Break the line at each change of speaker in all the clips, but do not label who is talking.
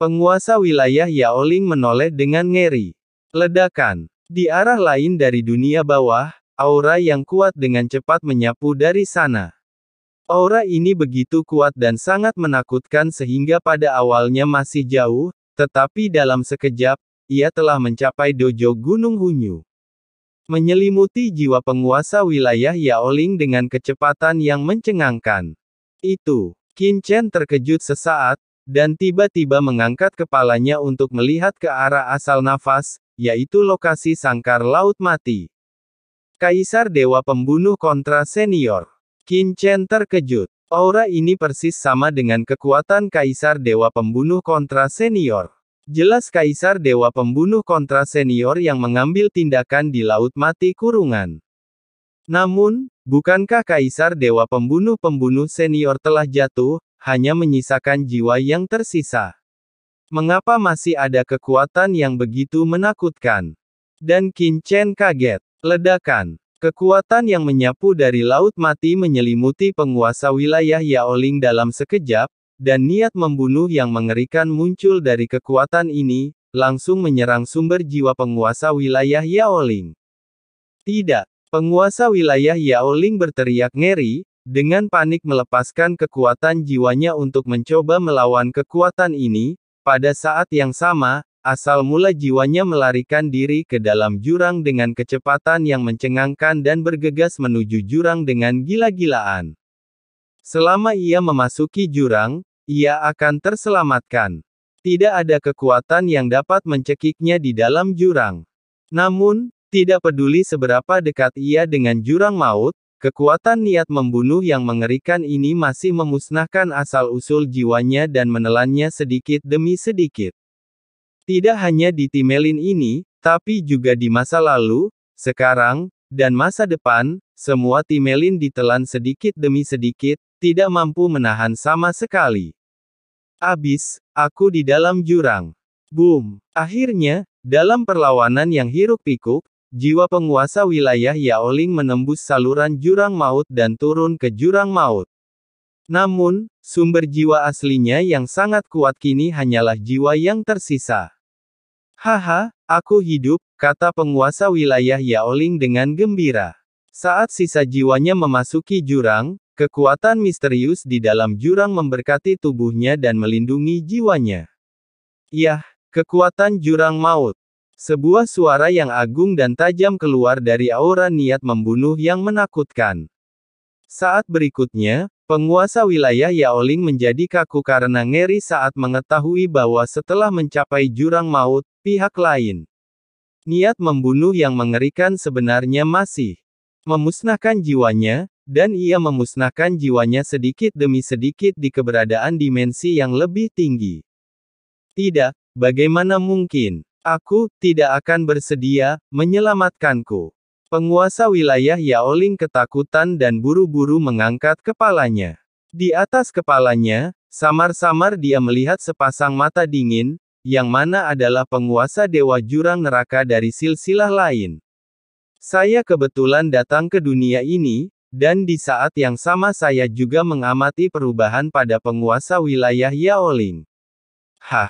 Penguasa wilayah Yaoling menoleh dengan ngeri. Ledakan. Di arah lain dari dunia bawah, aura yang kuat dengan cepat menyapu dari sana. Aura ini begitu kuat dan sangat menakutkan sehingga pada awalnya masih jauh, tetapi dalam sekejap, ia telah mencapai dojo Gunung Hunyu. Menyelimuti jiwa penguasa wilayah Yaoling dengan kecepatan yang mencengangkan. Itu. Qin Chen terkejut sesaat, dan tiba-tiba mengangkat kepalanya untuk melihat ke arah asal nafas, yaitu lokasi sangkar laut mati. Kaisar Dewa Pembunuh Kontra Senior. Qin Chen terkejut. Aura ini persis sama dengan kekuatan Kaisar Dewa Pembunuh Kontra Senior. Jelas Kaisar Dewa Pembunuh Kontra Senior yang mengambil tindakan di laut mati kurungan. Namun, bukankah Kaisar Dewa Pembunuh Senior telah jatuh, hanya menyisakan jiwa yang tersisa? Mengapa masih ada kekuatan yang begitu menakutkan? Dan Qin Chen kaget. Ledakan. Kekuatan yang menyapu dari laut mati menyelimuti penguasa wilayah Yaoling dalam sekejap, dan niat membunuh yang mengerikan muncul dari kekuatan ini, langsung menyerang sumber jiwa penguasa wilayah Yaoling. Tidak. Penguasa wilayah Yaoling berteriak ngeri, dengan panik melepaskan kekuatan jiwanya untuk mencoba melawan kekuatan ini. Pada saat yang sama, asal mula jiwanya melarikan diri ke dalam jurang dengan kecepatan yang mencengangkan dan bergegas menuju jurang dengan gila-gilaan. Selama ia memasuki jurang, ia akan terselamatkan. Tidak ada kekuatan yang dapat mencekiknya di dalam jurang. Namun, tidak peduli seberapa dekat ia dengan jurang maut, kekuatan niat membunuh yang mengerikan ini masih memusnahkan asal-usul jiwanya dan menelannya sedikit demi sedikit. Tidak hanya di Timelin ini, tapi juga di masa lalu, sekarang, dan masa depan, semua Timelin ditelan sedikit demi sedikit, tidak mampu menahan sama sekali. Abis, aku di dalam jurang. Boom! Akhirnya, dalam perlawanan yang hiruk-pikuk, jiwa penguasa wilayah Yaoling menembus saluran jurang maut dan turun ke jurang maut. Namun, sumber jiwa aslinya yang sangat kuat kini hanyalah jiwa yang tersisa. Haha, aku hidup, kata penguasa wilayah Yaoling dengan gembira. Saat sisa jiwanya memasuki jurang, kekuatan misterius di dalam jurang memberkati tubuhnya dan melindungi jiwanya. Yah, kekuatan jurang maut. Sebuah suara yang agung dan tajam keluar dari aura niat membunuh yang menakutkan. Saat berikutnya, penguasa wilayah Yaoling menjadi kaku karena ngeri saat mengetahui bahwa setelah mencapai jurang maut, pihak lain. Niat membunuh yang mengerikan sebenarnya masih memusnahkan jiwanya, dan ia memusnahkan jiwanya sedikit demi sedikit di keberadaan dimensi yang lebih tinggi. Tidak, bagaimana mungkin? Aku tidak akan bersedia menyelamatkanku. Penguasa wilayah Yaoling ketakutan dan buru-buru mengangkat kepalanya. Di atas kepalanya, samar-samar dia melihat sepasang mata dingin, yang mana adalah penguasa Dewa Jurang Neraka dari silsilah lain. Saya kebetulan datang ke dunia ini, dan di saat yang sama saya juga mengamati perubahan pada penguasa wilayah Yaoling. Hah!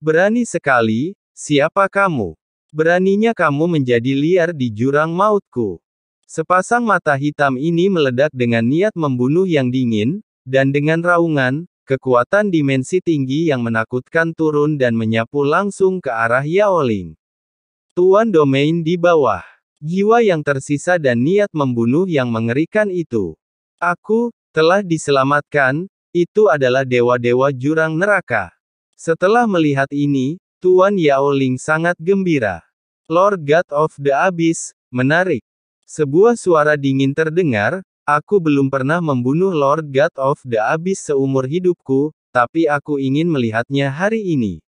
Berani sekali. Siapa kamu? Beraninya kamu menjadi liar di jurang mautku. Sepasang mata hitam ini meledak dengan niat membunuh yang dingin, dan dengan raungan, kekuatan dimensi tinggi yang menakutkan turun dan menyapu langsung ke arah Yaoling. Tuan Domain di bawah. Jiwa yang tersisa dan niat membunuh yang mengerikan itu. Aku telah diselamatkan, itu adalah dewa-dewa jurang neraka. Setelah melihat ini, Tuan Yaoling sangat gembira. Lord God of the Abyss, menarik. Sebuah suara dingin terdengar, aku belum pernah membunuh Lord God of the Abyss seumur hidupku, tapi aku ingin melihatnya hari ini.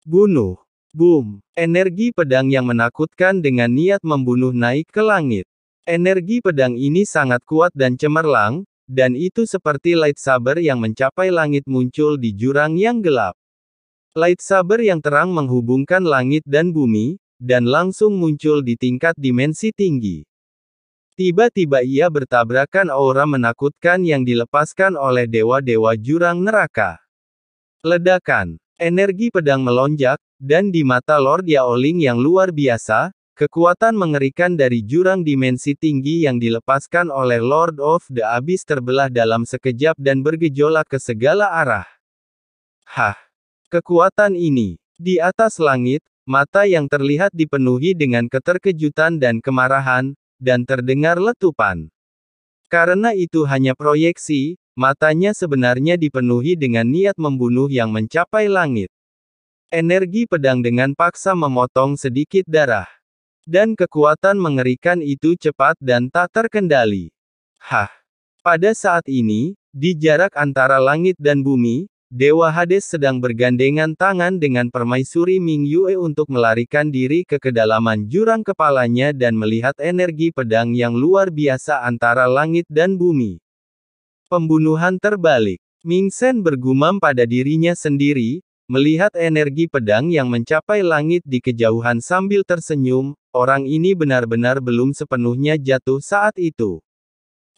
Bunuh. Boom. Energi pedang yang menakutkan dengan niat membunuh naik ke langit. Energi pedang ini sangat kuat dan cemerlang, dan itu seperti lightsaber yang mencapai langit muncul di jurang yang gelap. Lightsaber yang terang menghubungkan langit dan bumi, dan langsung muncul di tingkat dimensi tinggi. Tiba-tiba ia bertabrakan aura menakutkan yang dilepaskan oleh dewa-dewa jurang neraka. Ledakan. Energi pedang melonjak, dan di mata Lord Yaoling yang luar biasa, kekuatan mengerikan dari jurang dimensi tinggi yang dilepaskan oleh Lord of the Abyss terbelah dalam sekejap dan bergejolak ke segala arah. Hah! Kekuatan ini! Di atas langit, mata yang terlihat dipenuhi dengan keterkejutan dan kemarahan, dan terdengar letupan. Karena itu hanya proyeksi, matanya sebenarnya dipenuhi dengan niat membunuh yang mencapai langit. Energi pedang dengan paksa memotong sedikit darah. Dan kekuatan mengerikan itu cepat dan tak terkendali. Hah! Pada saat ini, di jarak antara langit dan bumi, Dewa Hades sedang bergandengan tangan dengan permaisuri Ming Yue untuk melarikan diri ke kedalaman jurang kepalanya dan melihat energi pedang yang luar biasa antara langit dan bumi. Pembunuhan terbalik. Ming Shen bergumam pada dirinya sendiri, melihat energi pedang yang mencapai langit di kejauhan sambil tersenyum, orang ini benar-benar belum sepenuhnya jatuh saat itu.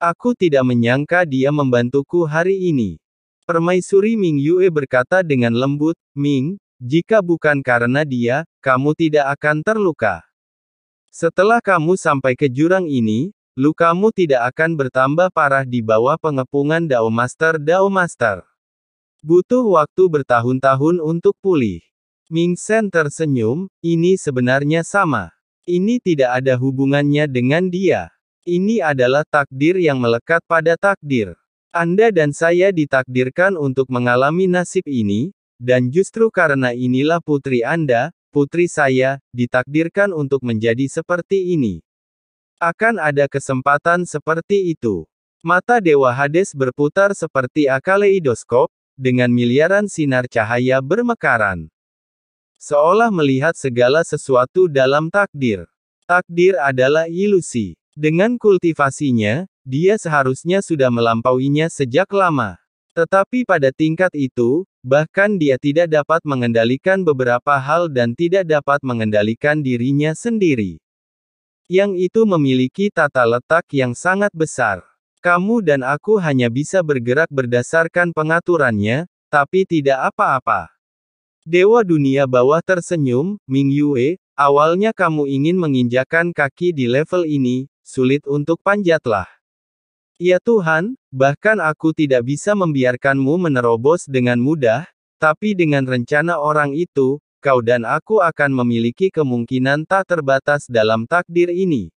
Aku tidak menyangka dia membantuku hari ini. Permaisuri Ming Yue berkata dengan lembut, Ming, jika bukan karena dia, kamu tidak akan terluka. Setelah kamu sampai ke jurang ini, lukamu tidak akan bertambah parah di bawah pengepungan Dao Master. Butuh waktu bertahun-tahun untuk pulih. Ming Shen tersenyum, ini sebenarnya sama. Ini tidak ada hubungannya dengan dia. Ini adalah takdir yang melekat pada takdir. Anda dan saya ditakdirkan untuk mengalami nasib ini, dan justru karena inilah putri Anda, putri saya, ditakdirkan untuk menjadi seperti ini. Akan ada kesempatan seperti itu. Mata Dewa Hades berputar seperti kaleidoskop, dengan miliaran sinar cahaya bermekaran. Seolah melihat segala sesuatu dalam takdir. Takdir adalah ilusi. Dengan kultivasinya, dia seharusnya sudah melampauinya sejak lama. Tetapi pada tingkat itu, bahkan dia tidak dapat mengendalikan beberapa hal dan tidak dapat mengendalikan dirinya sendiri. Yang itu memiliki tata letak yang sangat besar. Kamu dan aku hanya bisa bergerak berdasarkan pengaturannya, tapi tidak apa-apa. Dewa dunia bawah tersenyum, Ming Yue, awalnya kamu ingin menginjakan kaki di level ini, sulit untuk panjatlah. Ya Tuhan, bahkan aku tidak bisa membiarkanmu menerobos dengan mudah, tapi dengan rencana orang itu, kau dan aku akan memiliki kemungkinan tak terbatas dalam takdir ini.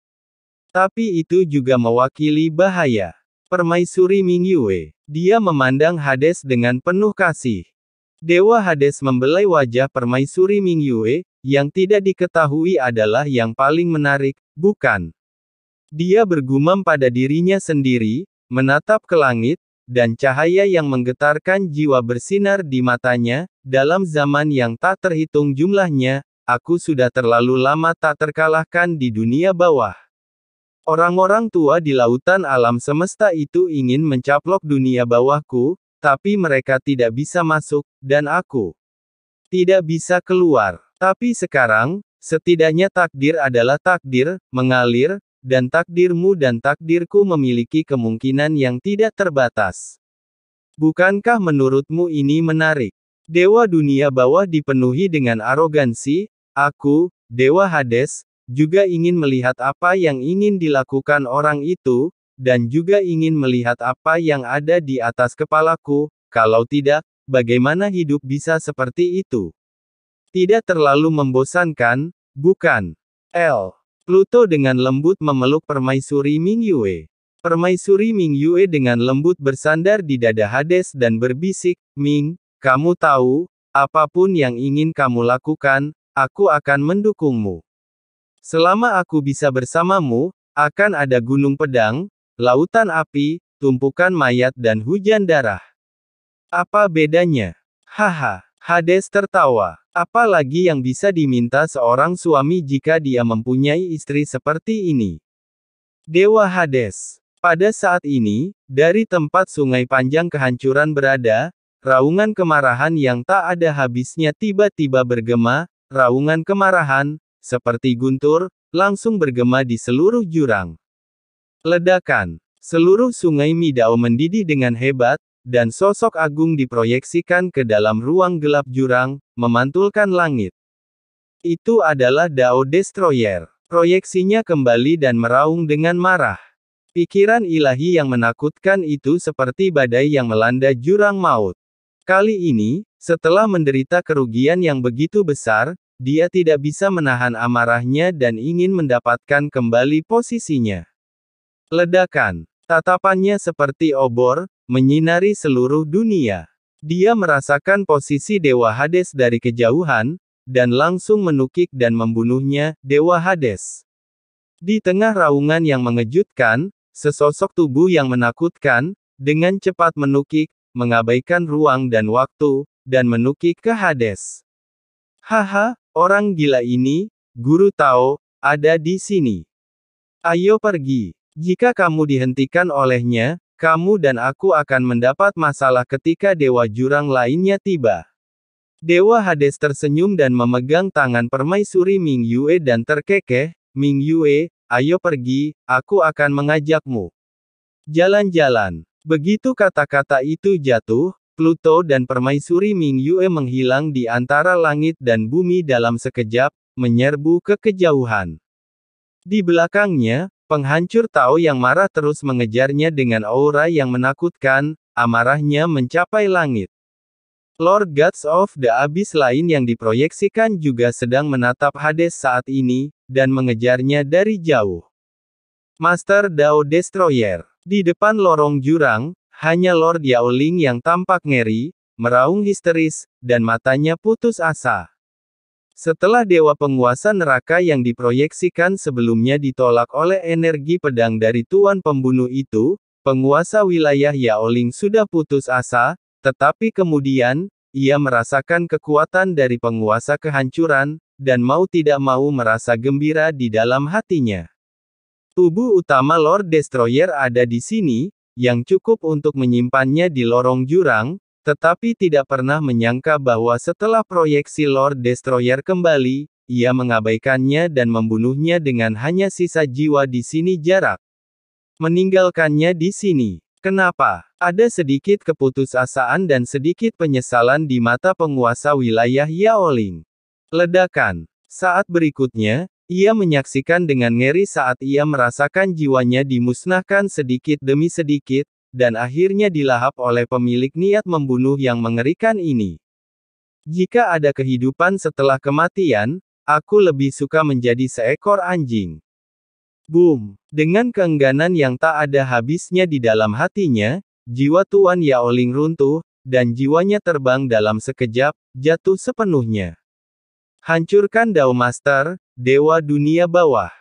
Tapi itu juga mewakili bahaya. Permaisuri Ming Yue, dia memandang Hades dengan penuh kasih. Dewa Hades membelai wajah permaisuri Ming Yue, yang tidak diketahui adalah yang paling menarik, bukan? Dia bergumam pada dirinya sendiri, menatap ke langit, dan cahaya yang menggetarkan jiwa bersinar di matanya. Dalam zaman yang tak terhitung jumlahnya, aku sudah terlalu lama tak terkalahkan di dunia bawah. Orang-orang tua di lautan alam semesta itu ingin mencaplok dunia bawahku, tapi mereka tidak bisa masuk, dan aku tidak bisa keluar. Tapi sekarang, setidaknya takdir adalah takdir, mengalir, dan takdirmu dan takdirku memiliki kemungkinan yang tidak terbatas. Bukankah menurutmu ini menarik? Dewa dunia bawah dipenuhi dengan arogansi, aku, Dewa Hades, juga ingin melihat apa yang ingin dilakukan orang itu, dan juga ingin melihat apa yang ada di atas kepalaku, kalau tidak, bagaimana hidup bisa seperti itu? Tidak terlalu membosankan, bukan? Pluto dengan lembut memeluk permaisuri Ming Yue. Permaisuri Ming Yue dengan lembut bersandar di dada Hades dan berbisik, Ming, kamu tahu, apapun yang ingin kamu lakukan, aku akan mendukungmu. Selama aku bisa bersamamu, akan ada gunung pedang, lautan api, tumpukan mayat dan hujan darah. Apa bedanya? Haha, Hades tertawa. Apalagi yang bisa diminta seorang suami jika dia mempunyai istri seperti ini? Dewa Hades. Pada saat ini, dari tempat sungai panjang kehancuran berada, raungan kemarahan yang tak ada habisnya tiba-tiba bergema, raungan kemarahan, seperti guntur, langsung bergema di seluruh jurang. Ledakan. Seluruh sungai Midao mendidih dengan hebat, dan sosok agung diproyeksikan ke dalam ruang gelap jurang, memantulkan langit. Itu adalah Dao Destroyer. Proyeksinya kembali dan meraung dengan marah. Pikiran ilahi yang menakutkan itu seperti badai yang melanda jurang maut. Kali ini, setelah menderita kerugian yang begitu besar, dia tidak bisa menahan amarahnya dan ingin mendapatkan kembali posisinya. Ledakan. Tatapannya seperti obor, menyinari seluruh dunia. Dia merasakan posisi Dewa Hades dari kejauhan, dan langsung menukik dan membunuhnya, Dewa Hades. Di tengah raungan yang mengejutkan, sesosok tubuh yang menakutkan, dengan cepat menukik, mengabaikan ruang dan waktu, dan menukik ke Hades. Haha, orang gila ini, Guru Tao, ada di sini. Ayo pergi. Jika kamu dihentikan olehnya, kamu dan aku akan mendapat masalah ketika Dewa Jurang lainnya tiba. Dewa Hades tersenyum dan memegang tangan permaisuri Ming Yue dan terkekeh, Ming Yue, ayo pergi, aku akan mengajakmu. Jalan-jalan. Begitu kata-kata itu jatuh, Pluto dan permaisuri Ming Yue menghilang di antara langit dan bumi dalam sekejap, menyerbu ke kejauhan. Di belakangnya, penghancur Tao yang marah terus mengejarnya dengan aura yang menakutkan, amarahnya mencapai langit. Lord Gods of the Abyss lain yang diproyeksikan juga sedang menatap Hades saat ini, dan mengejarnya dari jauh. Master Dao Destroyer. Di depan lorong jurang, hanya Lord Yaoling yang tampak ngeri, meraung histeris, dan matanya putus asa. Setelah Dewa Penguasa Neraka yang diproyeksikan sebelumnya ditolak oleh energi pedang dari Tuan Pembunuh itu, penguasa wilayah Yaoling sudah putus asa, tetapi kemudian, ia merasakan kekuatan dari penguasa kehancuran, dan mau tidak mau merasa gembira di dalam hatinya. Tubuh utama Lord Destroyer ada di sini, yang cukup untuk menyimpannya di lorong jurang, tetapi tidak pernah menyangka bahwa setelah proyeksi Lord Destroyer kembali, ia mengabaikannya dan membunuhnya dengan hanya sisa jiwa di sini jarak. Meninggalkannya di sini. Kenapa? Ada sedikit keputusasaan dan sedikit penyesalan di mata penguasa wilayah Yaoling. Ledakan. Saat berikutnya, ia menyaksikan dengan ngeri saat ia merasakan jiwanya dimusnahkan sedikit demi sedikit, dan akhirnya dilahap oleh pemilik niat membunuh yang mengerikan ini. Jika ada kehidupan setelah kematian, aku lebih suka menjadi seekor anjing. Boom! Dengan keengganan yang tak ada habisnya di dalam hatinya, jiwa Tuan Yaoling runtuh, dan jiwanya terbang dalam sekejap, jatuh sepenuhnya. Hancurkan Dao Master, Dewa Dunia Bawah.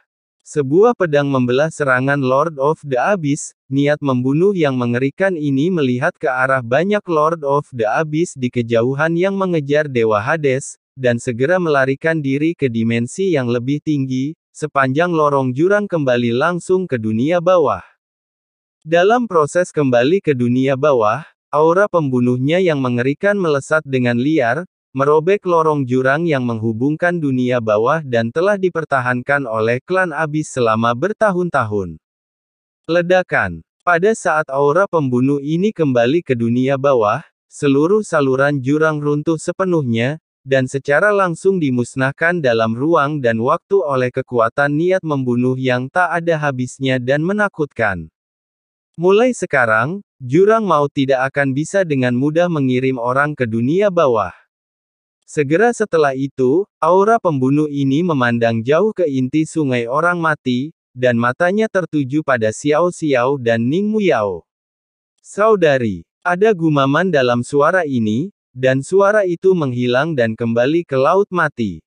Sebuah pedang membelah serangan Lord of the Abyss, niat membunuh yang mengerikan ini melihat ke arah banyak Lord of the Abyss di kejauhan yang mengejar Dewa Hades, dan segera melarikan diri ke dimensi yang lebih tinggi, sepanjang lorong jurang kembali langsung ke dunia bawah. Dalam proses kembali ke dunia bawah, aura pembunuhnya yang mengerikan melesat dengan liar, merobek lorong jurang yang menghubungkan dunia bawah dan telah dipertahankan oleh klan Abyss selama bertahun-tahun. Ledakan. Pada saat aura pembunuh ini kembali ke dunia bawah, seluruh saluran jurang runtuh sepenuhnya, dan secara langsung dimusnahkan dalam ruang dan waktu oleh kekuatan niat membunuh yang tak ada habisnya dan menakutkan. Mulai sekarang, jurang maut tidak akan bisa dengan mudah mengirim orang ke dunia bawah. Segera setelah itu, aura pembunuh ini memandang jauh ke inti sungai orang mati, dan matanya tertuju pada Xiao Xiao dan Ning Muyao. Saudari, ada gumaman dalam suara ini, dan suara itu menghilang dan kembali ke laut mati.